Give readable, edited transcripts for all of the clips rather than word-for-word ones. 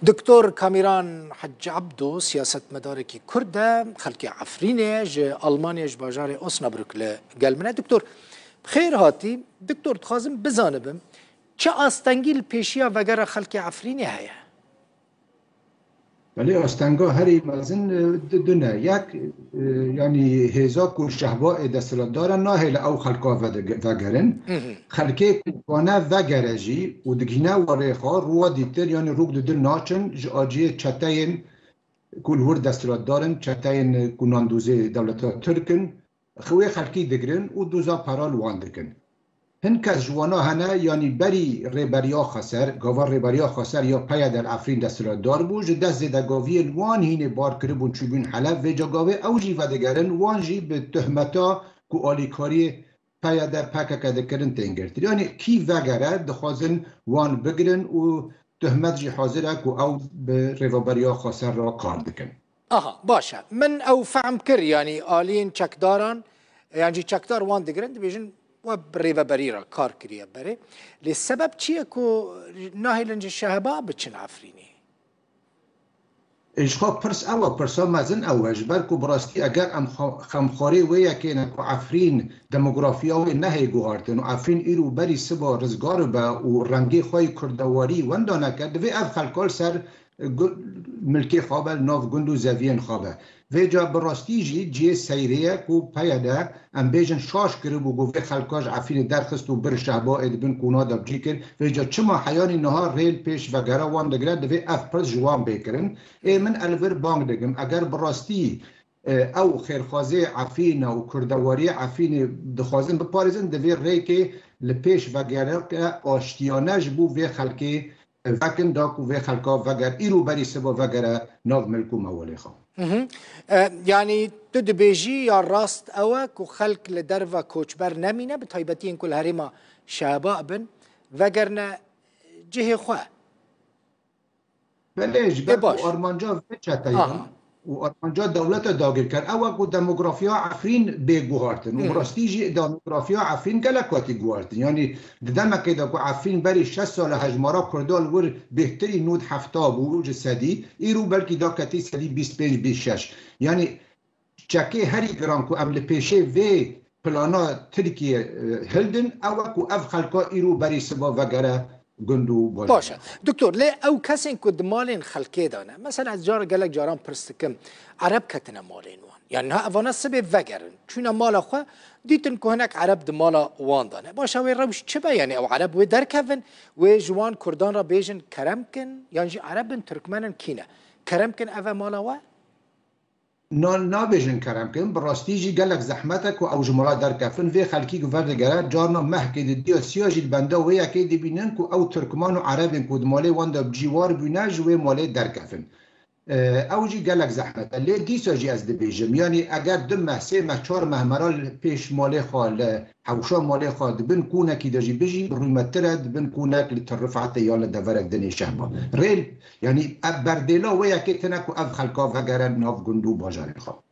دكتور كاميران حج عبدو سياسة مدارك كردة خلقي عفرينة ألمانيا باجاري أوسنابروك لقلمنا. دكتور بخير هاتي. دكتور تخازم بزانبم چه آستنگی پیشیا وگر خلقی عفرینه هیا؟ ولی آستنگا هری مازن دونه یک یعنی هزاک و شهباء دستلات دارن ناهل او خلقا وگرن خلقی کنه وگرجی و دگینه و ریخا روا دیتر یعنی روگ دل ناچن جاجی چتاین کل ور دستلات دارن چتاین کناندوزه دولتا ترکن خوی خلقی دگرن و دوزا پرال وان دکن هنکس جوانا هنه یعنی بری ریبریا خسر گاور ریبریا خسر یا پیا در افرین دستلات دار بوج دست زدگاوی وان هین بار کربون چوبین حلب و جاگاوی اوجی و دگرن وان جی به تهمتا کو آلیکاری پیا در پاکا کدکرن تنگرتر یعنی کی وگره دخوازن وان بگرن و تهمت جی حاضره کو او به ریبریا خسر را کار دکن. آها باشه من او فهم کر یعنی آلین چکداران یعنی چکدار وان دگرن بیشن و بريفا بريرا كار كريا بري للسبب چیه کو ناهلنج الشهباء بچن عفريني اجخا پرس او پرسا مزن او اجبر کو براستی اگر ام خمخاری و یکینا کو عفرین دموگرافیا و نهی گوهارتن و عفرین ایرو بری سبا رزگار با و رنگی خوی کردواری وندانه کرد و اف خلکال سر ملکی خوابه ناف گندو زوین خوابه و جا براستی جی سیریه کو پیاده ام بیجن شاش کرد و گوه خلکاش عفین درخست و بر شهبا ادبن کونا دب جی کرد و جا چما حیانی نها ریل پیش و گره وان دگرد و اف پرس جوان بکرن من الور بانگ دگم اگر براستی او خیرخوازه عفین و کردواری عفین دخوازن بپارزن دوی ری که لپیش و گره آشتیانش بو و خلکی وکن داکو و خلکا وگر ایرو بری سبا وگر ناو ملکو موالی خواه يعني تدبيجي يا راست اوك وخلق لدرفا كوچبر نمينه بتايبتين كل هريما شهباء بن وگرنا جهه خواه بليش بقى ارمانجا فچتايان و ارمانجا دولت داگر کرد اوك و دموگرافیا عفرین بگوهارتن و براستیجی دموگرافیا عفرین گلکاتی گوهارتن یعنی دمکه دا که عفرین بری 6 سال هجمارا کردال ور بهتری نود هفتا بوج صدی ایرو بلکی دا کتی صدی 25 26 یعنی چکه هری گران که عمل پیشه و پلانا ترکیه هلدن اوك و اف خلقا ایرو بری سبا وگره گندو باشه دکتور لی او کسی که دمالین خلقی دانه مثلا از جار گلک جاران پرستکم عرب کتنه مالین وان یعنی ها افانا سبب وگرن چون مالا خواه دیتن که هنک عرب دمالا وان دانه باشه وی روش چه با یعنی او عرب وی درکفن وی جوان کردان را بیجن کرم کن یعنی عربن ترکمنن کینه کرم کن اوه مالا وان نابیجن کرم کن براستیجی گلک زحمتک و او جمعه در کفن و خلکی گفرد گرد جارنا محکد دیا سیاجی بنده و یکی دی بینن که او ترکمان و عربین که مالی وانده بجیوار بینج و مالی در کفن او جی گلک زحمت لی دیسا جی از دی بیجم یعنی اگر دم محسه مچار مهمرال پیش مالی خواه حوشا مالی خواه بن کونکی دا جی بیجی رویمترد بن کونک لطرفعت یال دورک دنی شهبا ریل یعنی بردیلا و یکی تنک و اف خلقا وگرن ناف گندو باجاری خواه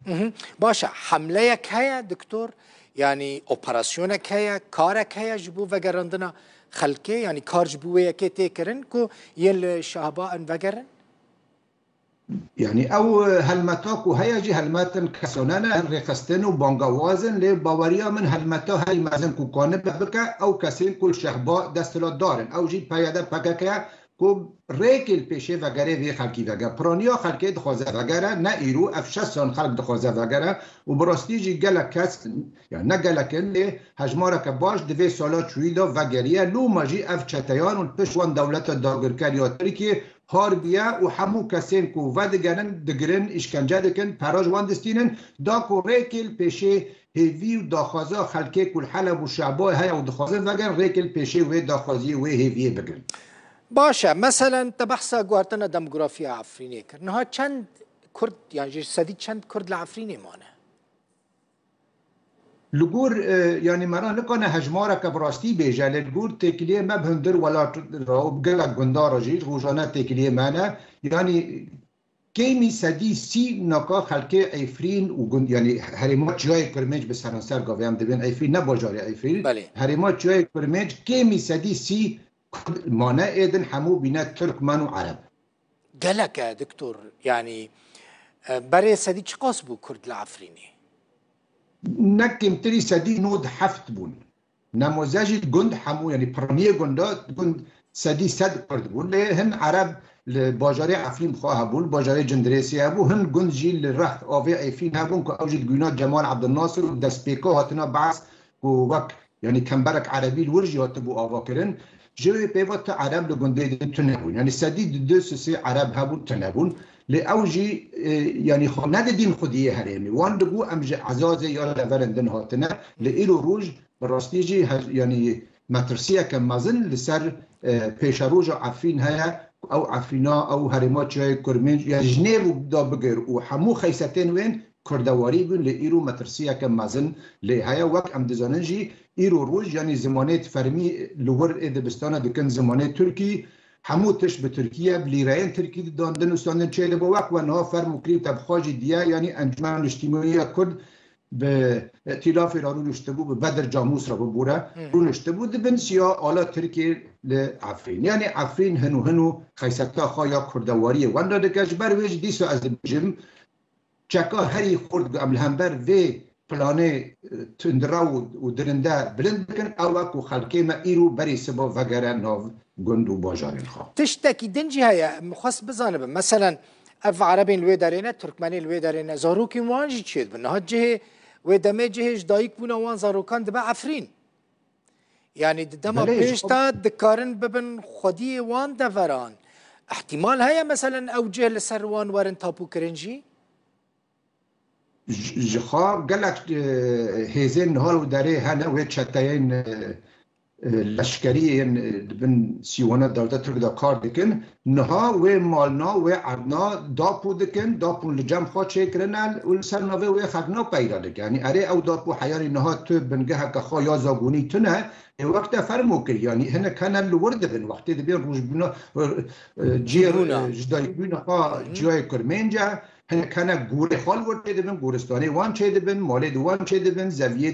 باشه حمله یک هیا دکتور یعنی اپراسیونک هیا کارک هیا جبو وگرندنا خلقه یعنی کار جبو یکی تیکرن که یل شهبا ان وگرن يعني او هلمتاكو هيجي هلمتن كسونانا ريخستن وبانغوازن لباوريا من هلمتا هاي مازن كو كانب بك او كسين كل شهباء دستلات دارن او جي پياده پككا كو ريكل بيشه وگره وي خلقي وگره پرانيا خلقي دخوازه وگره نا ايرو افشسان خلق دخوازه وگره وبراستي جي گلك كس يعني نا گلكن لي هجمارك باش دوي سالا چويدا وگريه لو ماجي اف چتيان و پشوان دولت داگر كريا تركي هاربیا و همو کسین کو و دگرن اشکنجه دکن پراج واندستینن دا کو ریکل پیشه هیوی و داخوازا خلکه کل حلب و شعبای های و دخوازه وگن ریکل پیشه و داخوازی و هیوی بگن باشه مثلا تبحثا گوارتنا دموگرافیا عفرینی کرد نها چند کرد یعنی صدی چند کرد لعفرینی مانه لگور یعنی مرا نکنه هجمارا که براستی بیجه لگور تکلیه مبهندر ولا راو گلک گندارا جید روزانه تکلیه منه یعنی کمی صدی سی نکا خلکه ایفرین و گند یعنی هریمات جای کرمج به سرانسر گاوی هم دبین ایفرین نباجاری ایفرین هریمات جای کرمج کمی صدی سی مانه ایدن همو بینه ترکمن و عرب قالك يا دكتور يعني برای سدی چه قاس بو کرد لعفرینی؟ نکم تری سدی نود حفت بون نموزجی گند همو یعنی پرمیه گندات گند سدی صد کرد بون لی هن عرب لباجاره عفرین خواه بون باجاره جندریسی هبو هن گند جی لرخت آوی ایفین هبون که اوجد گوینا جمال عبدالناصر و دست پیکا هاتنا بعض و وک یعنی کمبرک عربی الورجی هاتبو آوا کرن جوی پیوات عرب لگنده دین تنبون یعنی سدی دو سه عرب هبون تنبون لأوجي يعني نددين خديه هرمي وان دقو امج عزازي يا لفرندن هاتنا لإلو روج براستيجي يعني مترسيه كمازن لسر بيشاروج عفين هيا او عفينا او هرمات شوي كرمنج يعني جنيف بدا بقر وحمو خيستين وين كردواري بن لإيرو مترسيه كمازن لهيا وقت ام دزانجي إيرو روج يعني زمانات فرمي لور ادبستان دكن زمانات تركي حموتش به ترکیه بلیرین ترکی داندن و ساندن چهل با وقت و نها فرم و کریب تبخاجی دیه یعنی انجمن اجتماعی کرد به ائتلاف را رو نشتبو به بدر جاموس را ببوره رو نشتبو دبن سیا آلا ترکی لعفرین یعنی عفرین هنو خیسکتا خوایا کردواری وان را دکش بر ویج دیسو از بجم چکا هری خورد قبل همبر و پلانه تندرا و درنده بلند بکن او وکو خلقه ما ایرو بری سبا وگره ناو گند و باجارین خواه تشتكي دنجي هيا مخص بزانب مثلا اف عربين الوي دارينا تركماني الوي دارينا زاروكي وانجي تشيد بنا جهه ودمي جهش دايك بونا وان زاروكان دبا عفرين يعني دما بيشتا دكارن ببن خدي وان دفران احتمال هيا مثلا او جهه لسروان ورن تابو كرنجي جخا قالك هيزين نهار وداري هنا ويتشتاين لشکری بن سیوانه دولت ترک دا کار دکن نها و مالنا و عدنا داپو دکن داپو لجم خواه چه کرنن و سرناوه و خگنا پیدا دکن یعنی اره او داپو حیاری نها تو بنگه که خواه یا زاگونی تنه وقت فرمو کر یعنی هنه کنن لورد بن وقتی دبین روش بنا جدایی بنا خواه جای کرمینجا هن کنه گوره خال ورده دبن گورستانی وان چه دبن مالی دوان چه دبن زویه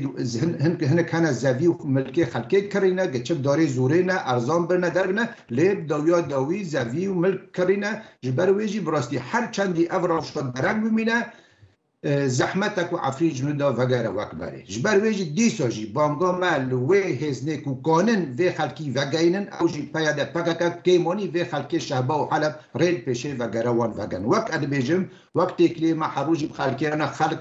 هن کنه زوی و ملکی خلقه کرینه گچب داره زوره نه ارزان برنه در بنه لیب داویا داوی زوی و ملک کرینه جبر ویجی براستی هر چندی افراش شد برنگ بمینه زحمتك وعفريج جنودا وغيره وكبري جبر ويجي ديسوجي بانغا مال وي هزنيك وقانن في خلقي وغينن او جي بايدا باكاكا كيموني في خلقي شعبا وحلب ريل بيشي وغيره وان وغن وقت ادبيجم وقت كلي ما حروجي بخلقي انا خلق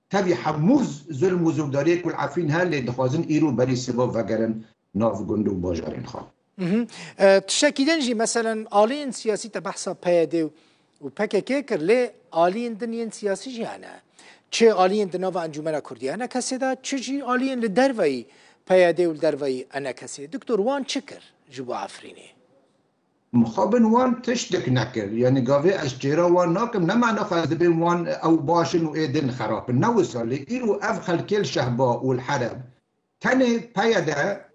تبي حموز ظلم وزوداري كل عفرين هال اللي دخوازن ايرو بري سبا وغيرن ناف گندو باجارين خوا تشكي دنجي مثلا آلين سياسي تبحثا بايدا وباكاكا كرلي آلين دنيا سياسي جانا چه آلین دناو انجمن کردی انا کسی دا چه جی آلین لدروی پیاده و لدروی انا کسی دکتر وان چکر جبو عفرینی مخابن وان تشتك نكر يعني قاوي اشجيرا وان ناكم نمعنا خاذبين وان او باشن و ايدن خراب نوصل لإيرو افخل كل شهبا والحرب تاني پیاده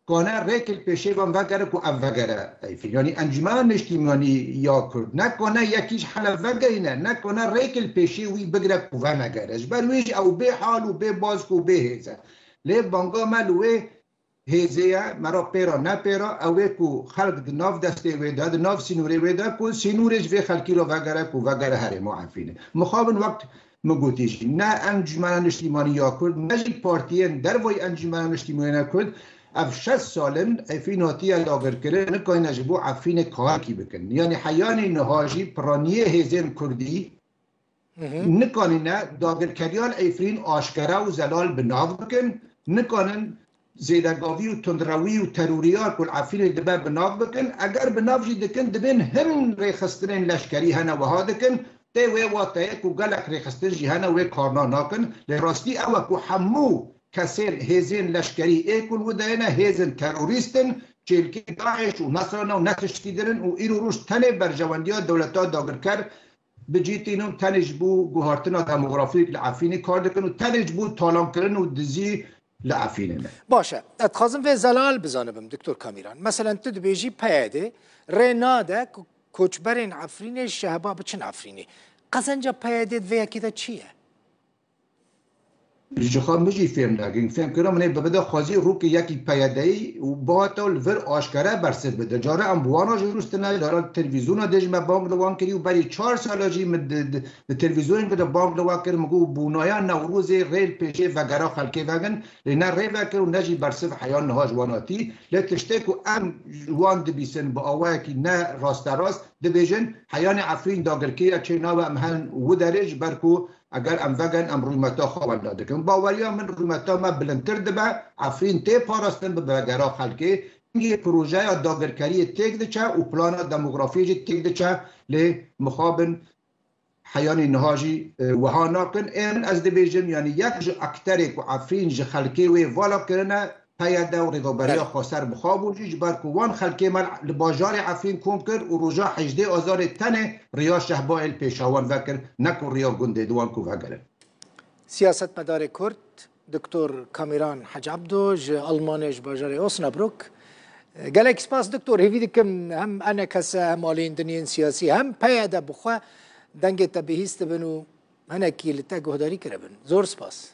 کانه ریکل پیشه وان وگره کو ام وگره ایفی یعنی انجمن اجتماعی یا کرد نکنه یکیش حل وگینه نکنه ریکل پیشه وی بگره کو و نگرش برویش او به حال و به باز کو به هزه لی بانگا ملوه هزه مرا پیرا نه پیرا اوه کو خلق دناف دسته ویده دناف سینوره ویده کو سینورش وی خلقی را وگره کو وگره هره معفینه مخابن وقت مگوتیش نه انجمن اجتماعی یا کرد نه پارتیین در وی انجمن اجتماعی نکرد اف 6 سالن افیناتی لاغر کرد نکای نجبو عفین کارکی بکن یعنی حیان نهاجی پرانیه هزین کردی نکانی نه داگر کریان ایفرین آشکره و زلال بناو بکن نکانن زیدگاوی و تندروی و تروریار کل عفین دبه بناو بکن اگر بناو جی دکن دبین هم ریخسترین لشکری هنه وها دکن تی وی واتایک و گلک ریخستر جی هنه وی کارنا ناکن لراستی اوکو حمو کسر هزین لشکری ایکل و داینا هزین تروریستن چلکی داعش و نصرانه و نتشتی درن و ایرو روش تنه برجواندی ها دولت ها داگر کرد بجیتینو تنش بو گوهارتنا دموغرافیک لعفینی کار دکن و تنش بو تالان کرن و دزی لعفینه باشه اتخازم في زلال بزانبم دكتور كاميران مثلا تدبيجي بايده ريناده كوچبرين عفريني الشهباء بچن عفريني قزنجا بايده في كده چيه جخام مجی فهم نگین فهم کرا منه ببدا خازی رو که یکی پیادهی و با تا الور آشکاره برسه بده جاره ام بوانا جروست نه دارال تلویزیون دج ما بانگ دوان کری و برای 4 سال جی مد تلویزیون بده بانگ دوان کر مگو بونایا نوروز ریل پیشه و گرا خلکه وگن لنا ری وکر و نجی برسه حیان نهاج واناتی لتشتکو ام وان دبیسن با اواکی نه راست راست دبیجن حیان عفرین داگرکی چینا و امهن و درج برکو اگر ام وگن ام رومتا خوان داده کن باوریا من رومتا ما بلندتر دبا عفرین تی پاراستن به بگرا خلکه اینگه پروژه داگرکاری تک دچه و پلان دموگرافی تک دچه لی مخابن حیان نهاجی وها ناکن این از دبیجم یعنی یک جو اکتری و عفرین جو خلکه و والا کرنه پیاده و ریگوبریا خسر بخواب و جیج برکوان خلکه مال باجار عفرین کم کرد و روژا 18 آزار تنه ریا شهبا الپیشاوان وکر نکو ریا گنده دوان کو وگره سیاست مدار کرد دکتر کامیران حج عبدو آلمانش باجار اوسنابروک گلک سپاس دکتر هیوی دکم هم انا کسا هم آلین دنین سیاسی هم پیاده بخوا دنگ تبهیست بنو هنکی لتا گهداری کربن زور سپاس